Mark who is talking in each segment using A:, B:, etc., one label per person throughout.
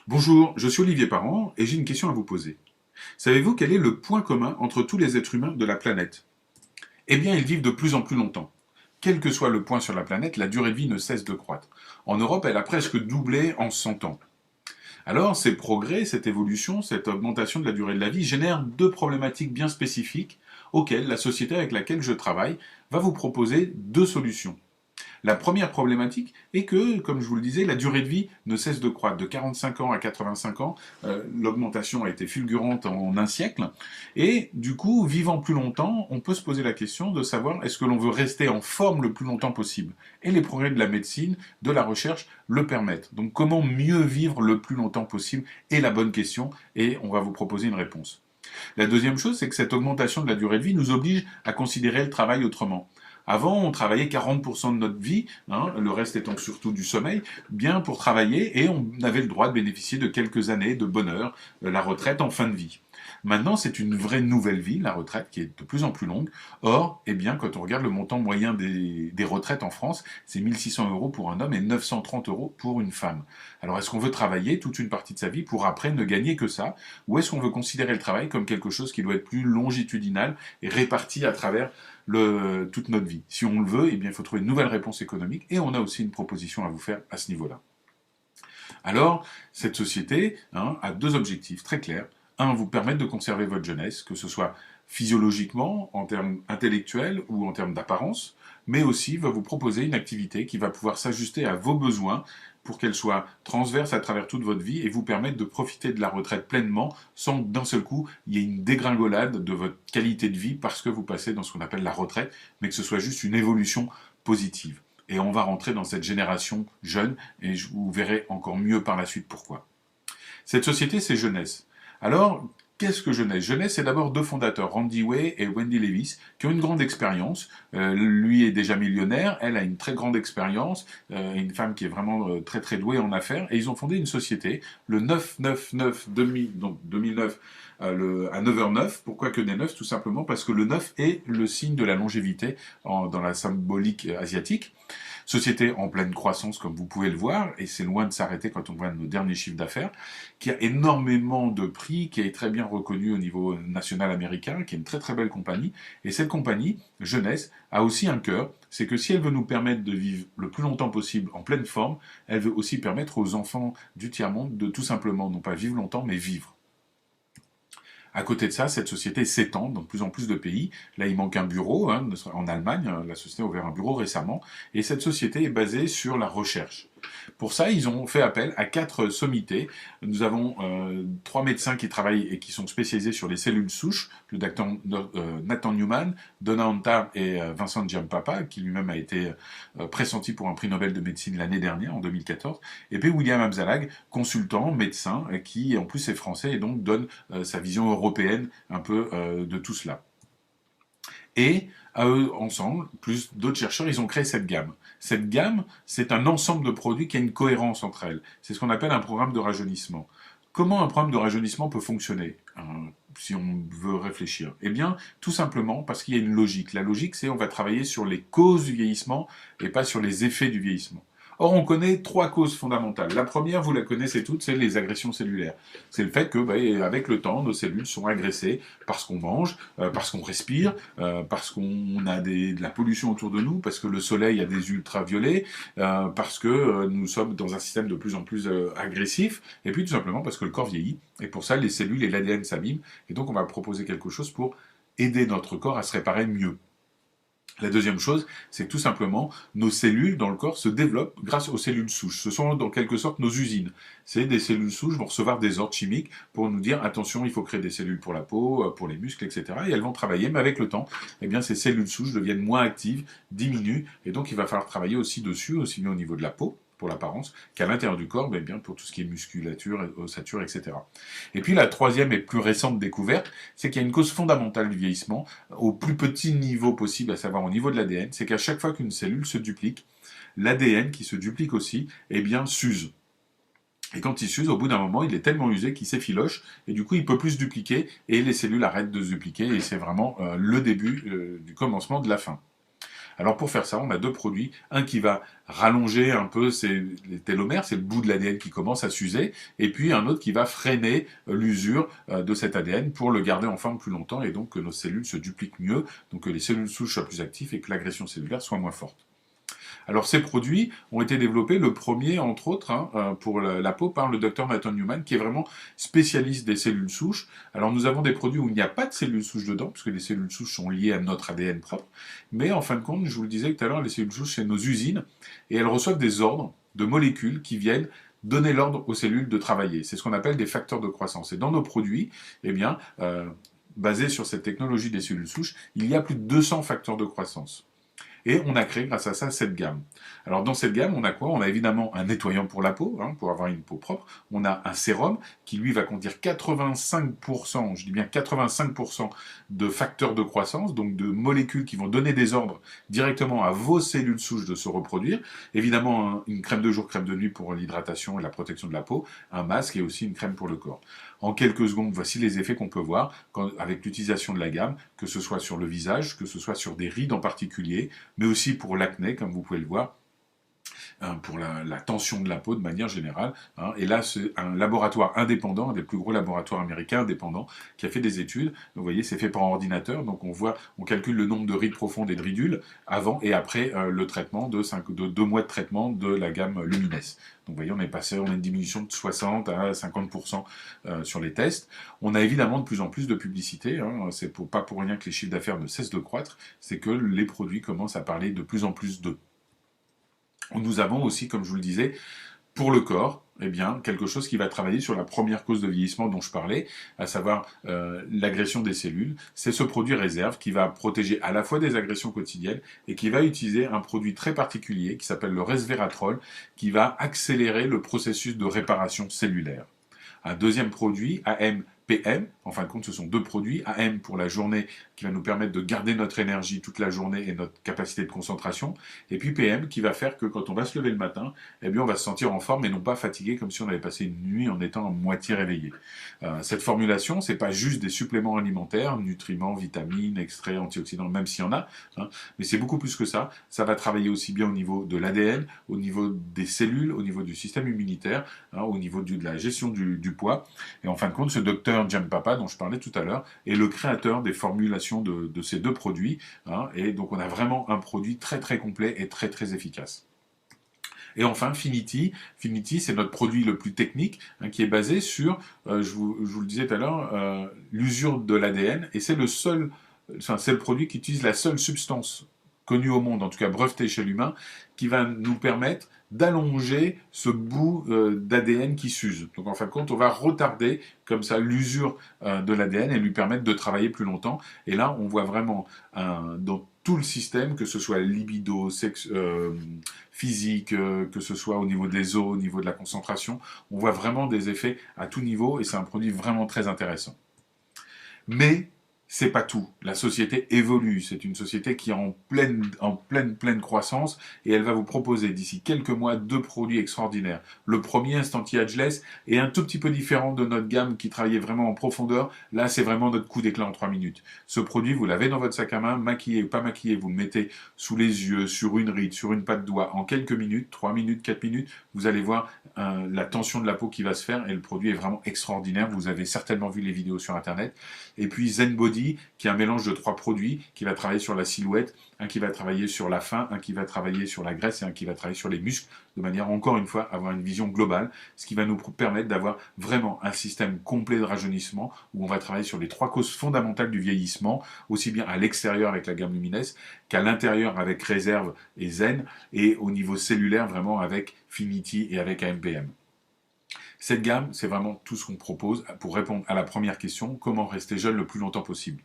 A: Bonjour, je suis Olivier Parent et j'ai une question à vous poser. Savez-vous quel est le point commun entre tous les êtres humains de la planète? Eh bien, ils vivent de plus en plus longtemps. Quel que soit le point sur la planète, la durée de vie ne cesse de croître. En Europe, elle a presque doublé en 100 ans. Alors, ces progrès, cette évolution, cette augmentation de la durée de la vie génèrent deux problématiques bien spécifiques auxquelles la société avec laquelle je travaille va vous proposer deux solutions. La première problématique est que, comme je vous le disais, la durée de vie ne cesse de croître. De 45 ans à 85 ans, l'augmentation a été fulgurante en un siècle. Et du coup, vivant plus longtemps, on peut se poser la question de savoir est-ce que l'on veut rester en forme le plus longtemps possible. Et les progrès de la médecine, de la recherche le permettent. Donc comment mieux vivre le plus longtemps possible est la bonne question et on va vous proposer une réponse. La deuxième chose, c'est que cette augmentation de la durée de vie nous oblige à considérer le travail autrement. Avant, on travaillait 40% de notre vie, le reste étant surtout du sommeil, bien pour travailler, et on avait le droit de bénéficier de quelques années de bonheur, la retraite en fin de vie. Maintenant, c'est une vraie nouvelle vie, la retraite, qui est de plus en plus longue. Or, eh bien, quand on regarde le montant moyen des retraites en France, c'est 1600 euros pour un homme et 930 euros pour une femme. Alors, est-ce qu'on veut travailler toute une partie de sa vie pour après ne gagner que ça? Ou est-ce qu'on veut considérer le travail comme quelque chose qui doit être plus longitudinal et réparti à travers toute notre vie? Si on le veut, eh bien, il faut trouver une nouvelle réponse économique et on a aussi une proposition à vous faire à ce niveau-là. Alors, cette société a deux objectifs très clairs. Un, vous permettre de conserver votre jeunesse, que ce soit physiologiquement, en termes intellectuels ou en termes d'apparence, mais aussi va vous proposer une activité qui va pouvoir s'ajuster à vos besoins pour qu'elle soit transverse à travers toute votre vie et vous permettre de profiter de la retraite pleinement sans que d'un seul coup il y ait une dégringolade de votre qualité de vie parce que vous passez dans ce qu'on appelle la retraite, mais que ce soit juste une évolution positive. Et on va rentrer dans cette génération jeune et je vous verrai encore mieux par la suite pourquoi. Cette société, c'est Jeunesse. Alors, qu'est-ce que Jeunesse? Jeunesse, c'est d'abord deux fondateurs, Randy Way et Wendy Lewis, qui ont une grande expérience. Lui est déjà millionnaire, elle a une très grande expérience, une femme qui est vraiment très très douée en affaires, et ils ont fondé une société, le 999 2000, donc 2009 à 9h09. Pourquoi que des 9? Tout simplement parce que le 9 est le signe de la longévité dans la symbolique asiatique. Société en pleine croissance, comme vous pouvez le voir, et c'est loin de s'arrêter quand on voit nos derniers chiffres d'affaires, qui a énormément de prix, qui est très bien reconnu au niveau national américain, qui est une très très belle compagnie. Et cette compagnie, Jeunesse, a aussi un cœur, c'est que si elle veut nous permettre de vivre le plus longtemps possible en pleine forme, elle veut aussi permettre aux enfants du tiers-monde de tout simplement, non pas vivre longtemps, mais vivre. À côté de ça, cette société s'étend dans de plus en plus de pays. Là, il manque un bureau. En Allemagne, la société a ouvert un bureau récemment. Et cette société est basée sur la recherche. Pour ça, ils ont fait appel à 4 sommités. Nous avons 3 médecins qui travaillent et qui sont spécialisés sur les cellules souches, le docteur Nathan Newman, Donna Antar et Vincent Giampapa, qui lui-même a été pressenti pour un prix Nobel de médecine l'année dernière, en 2014, et puis William Amzalag, consultant, médecin, qui en plus est français et donc donne sa vision européenne un peu de tout cela. Et à eux ensemble, plus d'autres chercheurs, ils ont créé cette gamme. Cette gamme, c'est un ensemble de produits qui a une cohérence entre elles. C'est ce qu'on appelle un programme de rajeunissement. Comment un programme de rajeunissement peut fonctionner si on veut réfléchir? Eh bien, tout simplement parce qu'il y a une logique. La logique, c'est on va travailler sur les causes du vieillissement et pas sur les effets du vieillissement. Or, on connaît 3 causes fondamentales. La première, vous la connaissez toutes, c'est les agressions cellulaires. C'est le fait que, avec le temps, nos cellules sont agressées parce qu'on mange, parce qu'on respire, parce qu'on a de la pollution autour de nous, parce que le soleil a des ultraviolets, parce que nous sommes dans un système de plus en plus agressif, et puis tout simplement parce que le corps vieillit. Et pour ça, les cellules et l'ADN s'abîment. Et donc, on va proposer quelque chose pour aider notre corps à se réparer mieux. La deuxième chose, c'est que tout simplement, nos cellules dans le corps se développent grâce aux cellules souches. Ce sont dans quelque sorte nos usines. C'est des cellules souches vont recevoir des ordres chimiques pour nous dire attention, il faut créer des cellules pour la peau, pour les muscles, etc. Et elles vont travailler, mais avec le temps, eh bien, ces cellules souches deviennent moins actives, diminuent, et donc il va falloir travailler aussi dessus, aussi bien au niveau de la peau, pour l'apparence, qu'à l'intérieur du corps, mais bien pour tout ce qui est musculature, ossature, etc. Et puis la troisième et plus récente découverte, c'est qu'il y a une cause fondamentale du vieillissement, au plus petit niveau possible, à savoir au niveau de l'ADN, c'est qu'à chaque fois qu'une cellule se duplique, l'ADN qui se duplique aussi, eh bien, s'use. Et quand il s'use, au bout d'un moment, il est tellement usé qu'il s'effiloche, et du coup, il peut plus se dupliquer, et les cellules arrêtent de se dupliquer, et c'est vraiment le début du commencement de la fin. Alors pour faire ça, on a deux produits, un qui va rallonger un peu les télomères, c'est le bout de l'ADN qui commence à s'user, et puis un autre qui va freiner l'usure de cet ADN pour le garder en forme plus longtemps, et donc que nos cellules se dupliquent mieux, donc que les cellules souches soient plus actives et que l'agression cellulaire soit moins forte. Alors ces produits ont été développés, le premier entre autres, pour la peau, par le docteur Nathan Newman, qui est vraiment spécialiste des cellules souches. Alors nous avons des produits où il n'y a pas de cellules souches dedans, puisque les cellules souches sont liées à notre ADN propre, mais en fin de compte, je vous le disais tout à l'heure, les cellules souches, c'est nos usines, et elles reçoivent des ordres de molécules qui viennent donner l'ordre aux cellules de travailler. C'est ce qu'on appelle des facteurs de croissance. Et dans nos produits, eh bien, basés sur cette technologie des cellules souches, il y a plus de 200 facteurs de croissance. Et on a créé grâce à ça cette gamme. Alors dans cette gamme, on a quoi? On a évidemment un nettoyant pour la peau, pour avoir une peau propre. On a un sérum qui lui va contenir 85%, je dis bien 85% de facteurs de croissance, donc de molécules qui vont donner des ordres directement à vos cellules souches de se reproduire. Évidemment, une crème de jour, crème de nuit pour l'hydratation et la protection de la peau, un masque et aussi une crème pour le corps. En quelques secondes, voici les effets qu'on peut voir avec l'utilisation de la gamme, que ce soit sur le visage, que ce soit sur des rides en particulier, mais aussi pour l'acné, comme vous pouvez le voir, pour la tension de la peau de manière générale. Et là, c'est un laboratoire indépendant, un des plus gros laboratoires américains indépendants, qui a fait des études. Donc, vous voyez, c'est fait par ordinateur. Donc, on calcule le nombre de rides profondes et de ridules avant et après le traitement de 2 mois de traitement de la gamme Lumines. Donc, vous voyez, on a une diminution de 60 à 50% sur les tests. On a évidemment de plus en plus de publicité. C'est pas pour rien que les chiffres d'affaires ne cessent de croître. C'est que les produits commencent à parler de plus en plus d'eux. Nous avons aussi, comme je vous le disais, pour le corps, eh bien, quelque chose qui va travailler sur la première cause de vieillissement dont je parlais, à savoir l'agression des cellules. C'est ce produit réserve qui va protéger à la fois des agressions quotidiennes et qui va utiliser un produit très particulier qui s'appelle le resveratrol, qui va accélérer le processus de réparation cellulaire. Un deuxième produit, AM/PM, en fin de compte, ce sont deux produits. AM pour la journée, qui va nous permettre de garder notre énergie toute la journée et notre capacité de concentration. Et puis PM, qui va faire que quand on va se lever le matin, eh bien, on va se sentir en forme et non pas fatigué, comme si on avait passé une nuit en étant à moitié réveillé. Cette formulation, c'est pas juste des suppléments alimentaires, nutriments, vitamines, extraits, antioxydants, même s'il y en a, mais c'est beaucoup plus que ça. Ça va travailler aussi bien au niveau de l'ADN, au niveau des cellules, au niveau du système immunitaire, au niveau de la gestion du poids. Et en fin de compte, ce docteur Giampapa, dont je parlais tout à l'heure, est le créateur des formulations de ces deux produits. Et donc, on a vraiment un produit très très complet et très très efficace. Et enfin, Finity. Finity, c'est notre produit le plus technique, qui est basé sur, je vous le disais tout à l'heure, l'usure de l'ADN. Et c'est le produit qui utilise la seule substance connue au monde, en tout cas brevetée chez l'humain, qui va nous permettre d'allonger ce bout d'ADN qui s'use. Donc en fin de compte, on va retarder comme ça l'usure de l'ADN et lui permettre de travailler plus longtemps. Et là, on voit vraiment dans tout le système, que ce soit libido, physique, que ce soit au niveau des os, au niveau de la concentration, on voit vraiment des effets à tout niveau et c'est un produit vraiment très intéressant. Mais c'est pas tout. La société évolue. C'est une société qui est en pleine croissance et elle va vous proposer d'ici quelques mois deux produits extraordinaires. Le premier, Instant Ageless, est un tout petit peu différent de notre gamme qui travaillait vraiment en profondeur. Là, c'est vraiment notre coup d'éclat en 3 minutes. Ce produit, vous l'avez dans votre sac à main, maquillé ou pas maquillé, vous le mettez sous les yeux, sur une ride, sur une patte de doigt, en quelques minutes, 3 minutes, 4 minutes, vous allez voir la tension de la peau qui va se faire et le produit est vraiment extraordinaire. Vous avez certainement vu les vidéos sur Internet. Et puis Zen Body, qui est un mélange de 3 produits, qui va travailler sur la silhouette, un qui va travailler sur la faim, un qui va travailler sur la graisse et un qui va travailler sur les muscles, de manière, encore une fois, à avoir une vision globale, ce qui va nous permettre d'avoir vraiment un système complet de rajeunissement, où on va travailler sur les 3 causes fondamentales du vieillissement, aussi bien à l'extérieur avec la gamme Lumines, qu'à l'intérieur avec Réserve et Zen, et au niveau cellulaire, vraiment avec Finity et avec AMPM. Cette gamme, c'est vraiment tout ce qu'on propose pour répondre à la première question, comment rester jeune le plus longtemps possible.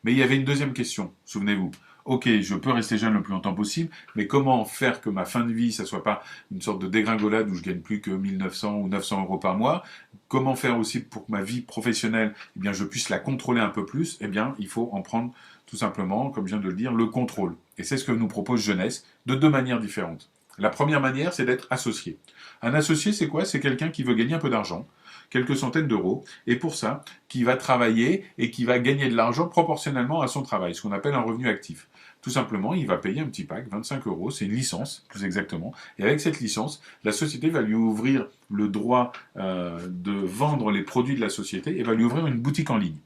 A: Mais il y avait une deuxième question, souvenez-vous. Ok, je peux rester jeune le plus longtemps possible, mais comment faire que ma fin de vie, ça soit pas une sorte de dégringolade où je gagne plus que 1900 ou 900 euros par mois? Comment faire aussi pour que ma vie professionnelle, eh bien, je puisse la contrôler un peu plus? Eh bien, il faut en prendre tout simplement, comme je viens de le dire, le contrôle. Et c'est ce que nous propose Jeunesse, de 2 manières différentes. La première manière, c'est d'être associé. Un associé, c'est quoi? C'est quelqu'un qui veut gagner un peu d'argent, quelques centaines d'euros, et pour ça, qui va travailler et qui va gagner de l'argent proportionnellement à son travail, ce qu'on appelle un revenu actif. Tout simplement, il va payer un petit pack, 25 euros, c'est une licence, plus exactement. Et avec cette licence, la société va lui ouvrir le droit de vendre les produits de la société et va lui ouvrir une boutique en ligne.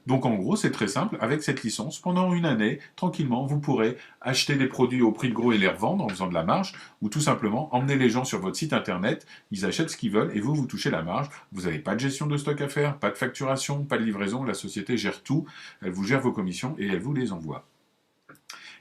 A: Donc en gros, c'est très simple, avec cette licence, pendant une année, tranquillement, vous pourrez acheter des produits au prix de gros et les revendre en faisant de la marge, ou tout simplement emmener les gens sur votre site internet, ils achètent ce qu'ils veulent et vous, vous touchez la marge. Vous n'avez pas de gestion de stock à faire, pas de facturation, pas de livraison, la société gère tout, elle vous gère vos commissions et elle vous les envoie.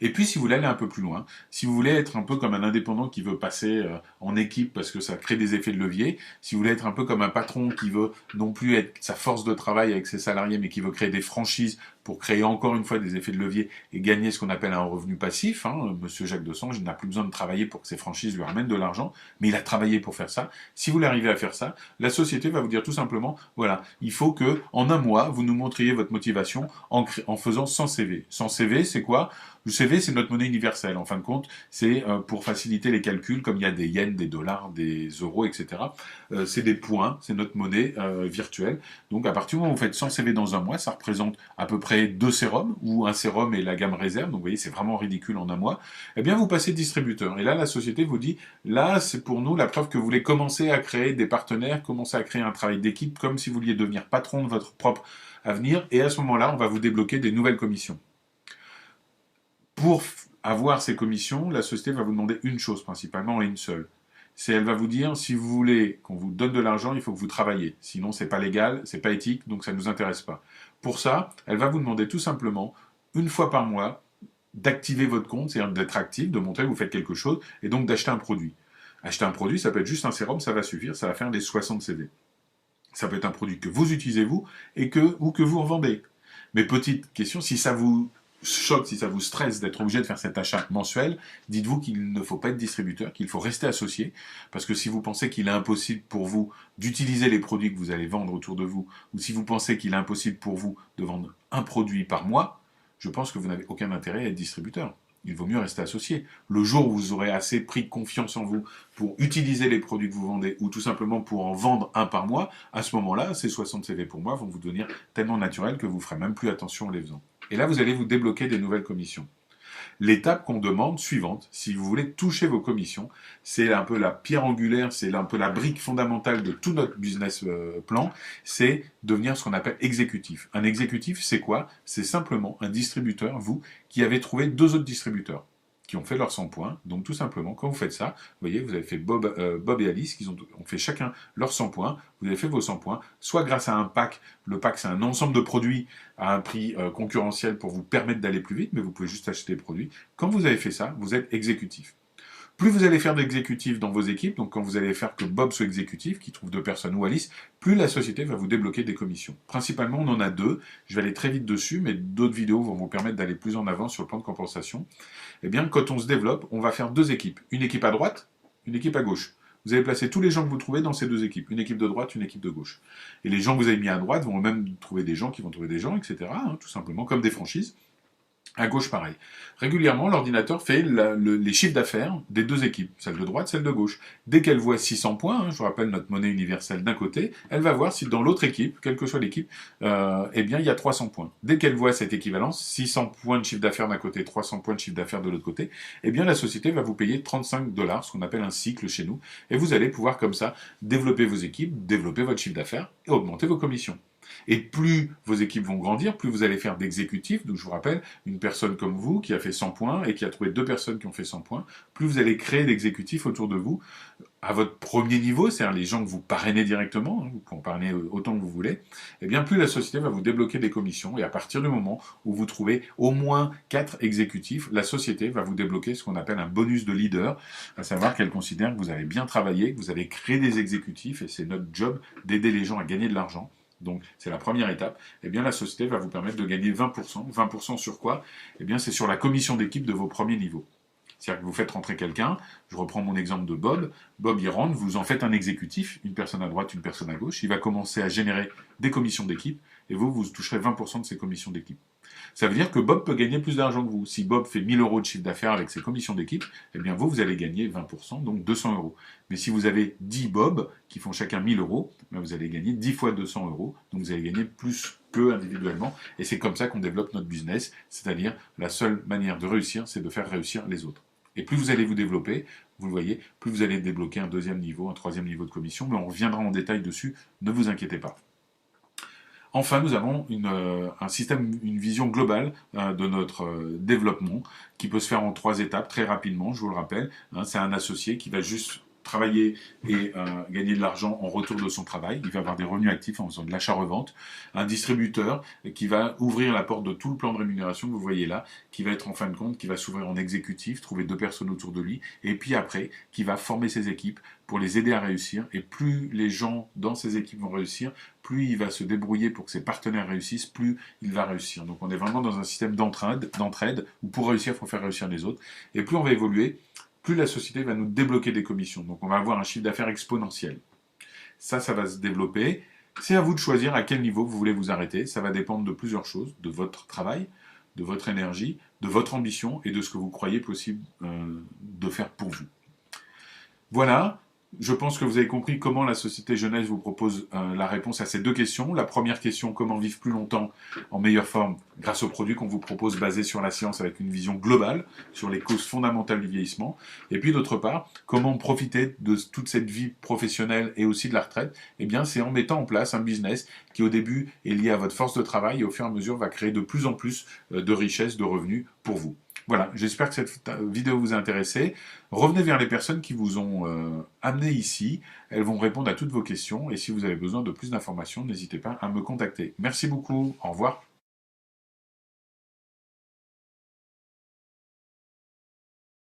A: Et puis, si vous voulez aller un peu plus loin, si vous voulez être un peu comme un indépendant qui veut passer en équipe parce que ça crée des effets de levier, si vous voulez être un peu comme un patron qui veut non plus être sa force de travail avec ses salariés, mais qui veut créer des franchises pour créer encore une fois des effets de levier et gagner ce qu'on appelle un revenu passif. Monsieur Jacques Dessange, il n'a plus besoin de travailler pour que ses franchises lui ramènent de l'argent, mais il a travaillé pour faire ça. Si vous voulez arriver à faire ça, la société va vous dire tout simplement, voilà, il faut que en un mois, vous nous montriez votre motivation en faisant 100 CV. 100 CV, c'est quoi? Le CV, c'est notre monnaie universelle. En fin de compte, c'est pour faciliter les calculs, comme il y a des yens, des dollars, des euros, etc. C'est des points, c'est notre monnaie virtuelle. Donc, à partir du moment où vous faites 100 CV dans un mois, ça représente à peu près 2 sérums, ou un sérum et la gamme réserve. Donc, vous voyez, c'est vraiment ridicule en un mois. Eh bien, vous passez distributeur. Et là, la société vous dit, là, c'est pour nous la preuve que vous voulez commencer à créer des partenaires, commencer à créer un travail d'équipe, comme si vous vouliez devenir patron de votre propre avenir. Et à ce moment-là, on va vous débloquer des nouvelles commissions. Pour avoir ces commissions, la société va vous demander une chose principalement et une seule. C'est elle va vous dire, si vous voulez qu'on vous donne de l'argent, il faut que vous travaillez. Sinon, c'est pas légal, c'est pas éthique, donc ça ne nous intéresse pas. Pour ça, elle va vous demander tout simplement, une fois par mois, d'activer votre compte, c'est-à-dire d'être actif, de montrer que vous faites quelque chose, et donc d'acheter un produit. Acheter un produit, ça peut être juste un sérum, ça va suffire, ça va faire des 60 CV. Ça peut être un produit que vous utilisez vous, ou que vous revendez. Mais petite question, si ça vous choque, si ça vous stresse d'être obligé de faire cet achat mensuel, dites-vous qu'il ne faut pas être distributeur, qu'il faut rester associé, parce que si vous pensez qu'il est impossible pour vous d'utiliser les produits que vous allez vendre autour de vous, ou si vous pensez qu'il est impossible pour vous de vendre un produit par mois, je pense que vous n'avez aucun intérêt à être distributeur. Il vaut mieux rester associé. Le jour où vous aurez assez pris confiance en vous pour utiliser les produits que vous vendez ou tout simplement pour en vendre un par mois, à ce moment-là, ces 60 CV pour moi vont vous devenir tellement naturels que vous ne ferez même plus attention en les faisant. Et là, vous allez vous débloquer des nouvelles commissions. L'étape qu'on demande suivante, si vous voulez toucher vos commissions, c'est un peu la pierre angulaire, c'est un peu la brique fondamentale de tout notre business plan, c'est devenir ce qu'on appelle exécutif. Un exécutif, c'est quoi? C'est simplement un distributeur, vous, qui avez trouvé 2 autres distributeurs qui ont fait leurs 100 points. Donc tout simplement, quand vous faites ça, vous voyez, vous avez fait Bob et Alice, qui ont fait chacun leurs 100 points, vous avez fait vos 100 points, soit grâce à un pack, le pack c'est un ensemble de produits à un prix concurrentiel pour vous permettre d'aller plus vite, mais vous pouvez juste acheter des produits. Quand vous avez fait ça, vous êtes exécutif. Plus vous allez faire d'exécutifs dans vos équipes, donc quand vous allez faire que Bob soit exécutif, qui trouve 2 personnes ou Alice, plus la société va vous débloquer des commissions. Principalement, on en a 2. Je vais aller très vite dessus, mais d'autres vidéos vont vous permettre d'aller plus en avant sur le plan de compensation. Eh bien, quand on se développe, on va faire 2 équipes. Une équipe à droite, une équipe à gauche. Vous allez placer tous les gens que vous trouvez dans ces 2 équipes. Une équipe de droite, une équipe de gauche. Et les gens que vous avez mis à droite vont même trouver des gens qui vont trouver des gens, etc. Tout simplement, comme des franchises. À gauche, pareil. Régulièrement, l'ordinateur fait les chiffres d'affaires des 2 équipes, celle de droite, celle de gauche. Dès qu'elle voit 600 points, je vous rappelle notre monnaie universelle d'un côté, elle va voir si dans l'autre équipe, quelle que soit l'équipe, eh bien, il y a 300 points. Dès qu'elle voit cette équivalence, 600 points de chiffre d'affaires d'un côté, 300 points de chiffre d'affaires de l'autre côté, eh bien, la société va vous payer 35 $, ce qu'on appelle un cycle chez nous, et vous allez pouvoir comme ça développer vos équipes, développer votre chiffre d'affaires et augmenter vos commissions. Et plus vos équipes vont grandir, plus vous allez faire d'exécutifs. Donc je vous rappelle, une personne comme vous qui a fait 100 points et qui a trouvé 2 personnes qui ont fait 100 points, plus vous allez créer d'exécutifs autour de vous à votre premier niveau, c'est-à-dire les gens que vous parrainez directement, vous pouvez en parrainer autant que vous voulez, et bien plus la société va vous débloquer des commissions. Et à partir du moment où vous trouvez au moins 4 exécutifs, la société va vous débloquer ce qu'on appelle un bonus de leader, à savoir qu'elle considère que vous avez bien travaillé, que vous avez créé des exécutifs, et c'est notre job d'aider les gens à gagner de l'argent. Donc, c'est la première étape. Eh bien, la société va vous permettre de gagner 20%. 20% sur quoi? Eh bien, c'est sur la commission d'équipe de vos premiers niveaux. C'est-à-dire que vous faites rentrer quelqu'un, je reprends mon exemple de Bob, Bob il rentre, vous en faites un exécutif, une personne à droite, une personne à gauche, il va commencer à générer des commissions d'équipe, et vous toucherez 20% de ces commissions d'équipe. Ça veut dire que Bob peut gagner plus d'argent que vous. Si Bob fait 1000 euros de chiffre d'affaires avec ses commissions d'équipe, eh bien vous allez gagner 20%, donc 200 euros. Mais si vous avez 10 Bob qui font chacun 1000 euros, vous allez gagner 10 fois 200 euros, donc vous allez gagner plus qu'eux individuellement. Et c'est comme ça qu'on développe notre business, c'est-à-dire la seule manière de réussir, c'est de faire réussir les autres. Et plus vous allez vous développer, vous le voyez, plus vous allez débloquer un deuxième niveau, un troisième niveau de commission, mais on reviendra en détail dessus, ne vous inquiétez pas. Enfin, nous avons un système, une vision globale de notre développement qui peut se faire en 3 étapes très rapidement, je vous le rappelle. C'est un associé qui va juste travailler et gagner de l'argent en retour de son travail. Il va avoir des revenus actifs en faisant de l'achat-revente. Un distributeur qui va ouvrir la porte de tout le plan de rémunération que vous voyez là, qui va être en fin de compte, qui va s'ouvrir en exécutif, trouver 2 personnes autour de lui, et puis après, qui va former ses équipes pour les aider à réussir. Et plus les gens dans ces équipes vont réussir, plus il va se débrouiller pour que ses partenaires réussissent, plus il va réussir. Donc on est vraiment dans un système d'entraide, où pour réussir, il faut faire réussir les autres. Et plus on va évoluer, plus la société va nous débloquer des commissions. Donc on va avoir un chiffre d'affaires exponentiel. Ça va se développer. C'est à vous de choisir à quel niveau vous voulez vous arrêter. Ça va dépendre de plusieurs choses, de votre travail, de votre énergie, de votre ambition et de ce que vous croyez possible de faire pour vous. Voilà. Je pense que vous avez compris comment la Société Jeunesse vous propose la réponse à ces 2 questions. La première question, comment vivre plus longtemps en meilleure forme grâce aux produits qu'on vous propose basés sur la science avec une vision globale sur les causes fondamentales du vieillissement. Et puis d'autre part, comment profiter de toute cette vie professionnelle et aussi de la retraite. Eh bien, c'est en mettant en place un business qui au début est lié à votre force de travail et au fur et à mesure va créer de plus en plus de richesses, de revenus pour vous. Voilà, j'espère que cette vidéo vous a intéressé. Revenez vers les personnes qui vous ont amené ici. Elles vont répondre à toutes vos questions. Et si vous avez besoin de plus d'informations, n'hésitez pas à me contacter. Merci beaucoup. Au revoir.